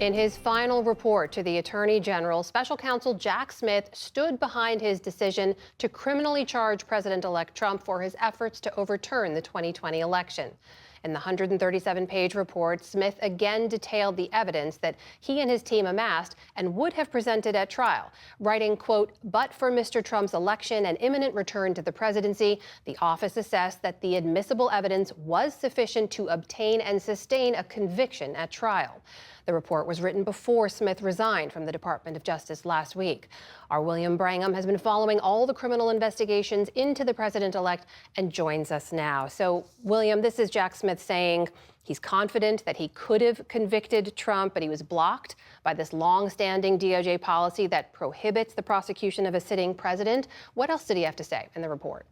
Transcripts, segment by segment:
In his final report to the Attorney General, Special Counsel Jack Smith stood behind his decision to criminally charge President-elect Trump for his efforts to overturn the 2020 election. In the 137-page report, Smith again detailed the evidence that he and his team amassed and would have presented at trial, writing, quote, "But for Mr. Trump's election and imminent return to the presidency, the office assessed that the admissible evidence was sufficient to obtain and sustain a conviction at trial." The report was written before Smith resigned from the Department of Justice last week. Our William Brangham has been following all the criminal investigations into the president-elect and joins us now. So, William, this is Jack Smith saying he's confident that he could have convicted Trump, but he was blocked by this long-standing DOJ policy that prohibits the prosecution of a sitting president. What else did he have to say in the report?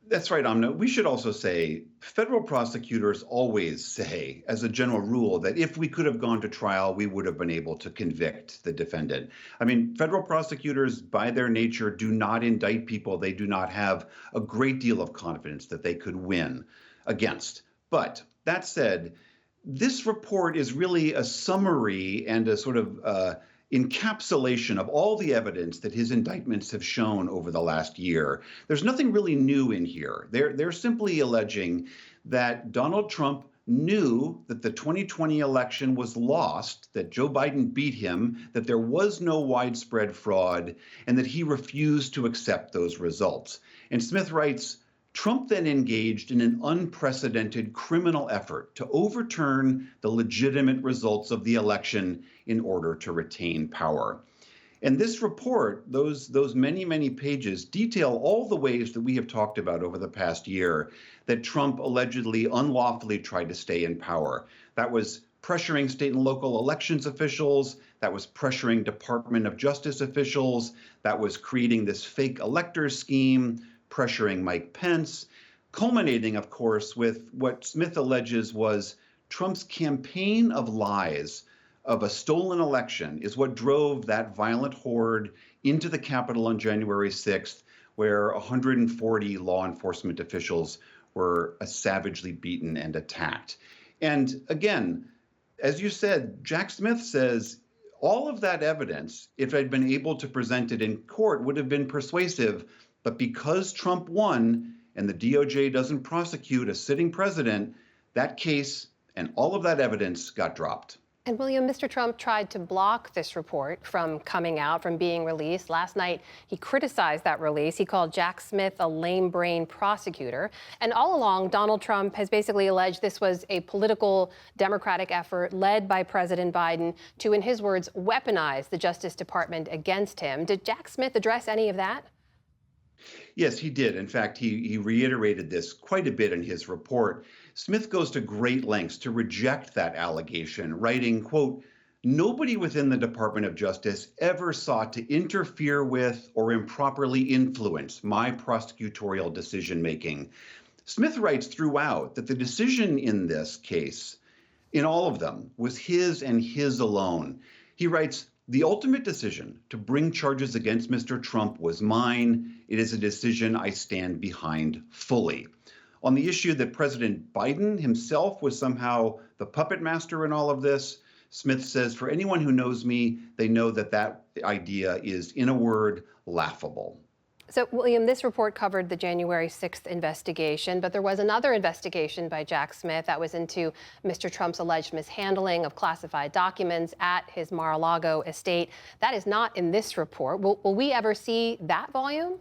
That's right, Amna. We should also say federal prosecutors always say, as a general rule, that if we could have gone to trial, we would have been able to convict the defendant. I mean, federal prosecutors, by their nature, do not indict people they do not have a great deal of confidence that they could win against. But that said, this report is really a summary and a sort of encapsulation of all the evidence that his indictments have shown over the last year. There's nothing really new in here. They're simply alleging that Donald Trump knew that the 2020 election was lost, that Joe Biden beat him, that there was no widespread fraud, and that he refused to accept those results. And Smith writes, Trump then engaged in an unprecedented criminal effort to overturn the legitimate results of the election in order to retain power. And this report, those many, many pages, detail all the ways that we have talked about over the past year that Trump allegedly unlawfully tried to stay in power. That was pressuring state and local elections officials. That was pressuring Department of Justice officials. That was creating this fake electors scheme, pressuring Mike Pence, culminating, of course, with what Smith alleges was Trump's campaign of lies of a stolen election is what drove that violent horde into the Capitol on January 6th, where 140 law enforcement officials were savagely beaten and attacked. And again, as you said, Jack Smith says all of that evidence, if I'd been able to present it in court, would have been persuasive. But because Trump won and the DOJ doesn't prosecute a sitting president, that case and all of that evidence got dropped. And William, Mr. Trump tried to block this report from coming out, from being released. Last night, he criticized that release. He called Jack Smith a lame brain prosecutor. And all along, Donald Trump has basically alleged this was a political Democratic effort led by President Biden to, in his words, weaponize the Justice Department against him. Did Jack Smith address any of that? Yes, he did. In fact, he reiterated this quite a bit in his report. Smith goes to great lengths to reject that allegation, writing, quote, "Nobody within the Department of Justice ever sought to interfere with or improperly influence my prosecutorial decision-making." Smith writes throughout that the decision in this case, in all of them, was his and his alone. He writes, "The ultimate decision to bring charges against Mr. Trump was mine. It is a decision I stand behind fully." On the issue that President Biden himself was somehow the puppet master in all of this, Smith says, "For anyone who knows me, they know that that idea is, in a word, laughable." So, William, this report covered the January 6th investigation, but there was another investigation by Jack Smith that was into Mr. Trump's alleged mishandling of classified documents at his Mar-a-Lago estate. That is not in this report. Will we ever see that volume?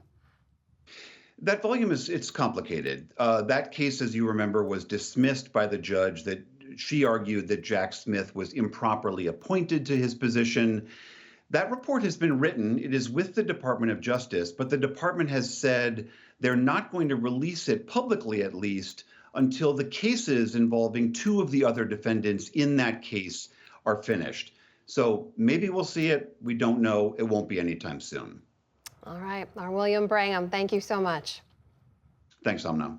That volume it's complicated. That case, as you remember, was dismissed by the judge that she argued that Jack Smith was improperly appointed to his position. That report has been written. It is with the Department of Justice, but the department has said they're not going to release it publicly, at least, until the cases involving two of the other defendants in that case are finished. So maybe we'll see it. We don't know. It won't be anytime soon. All right. Our William Brangham, thank you so much. Thanks, Amna.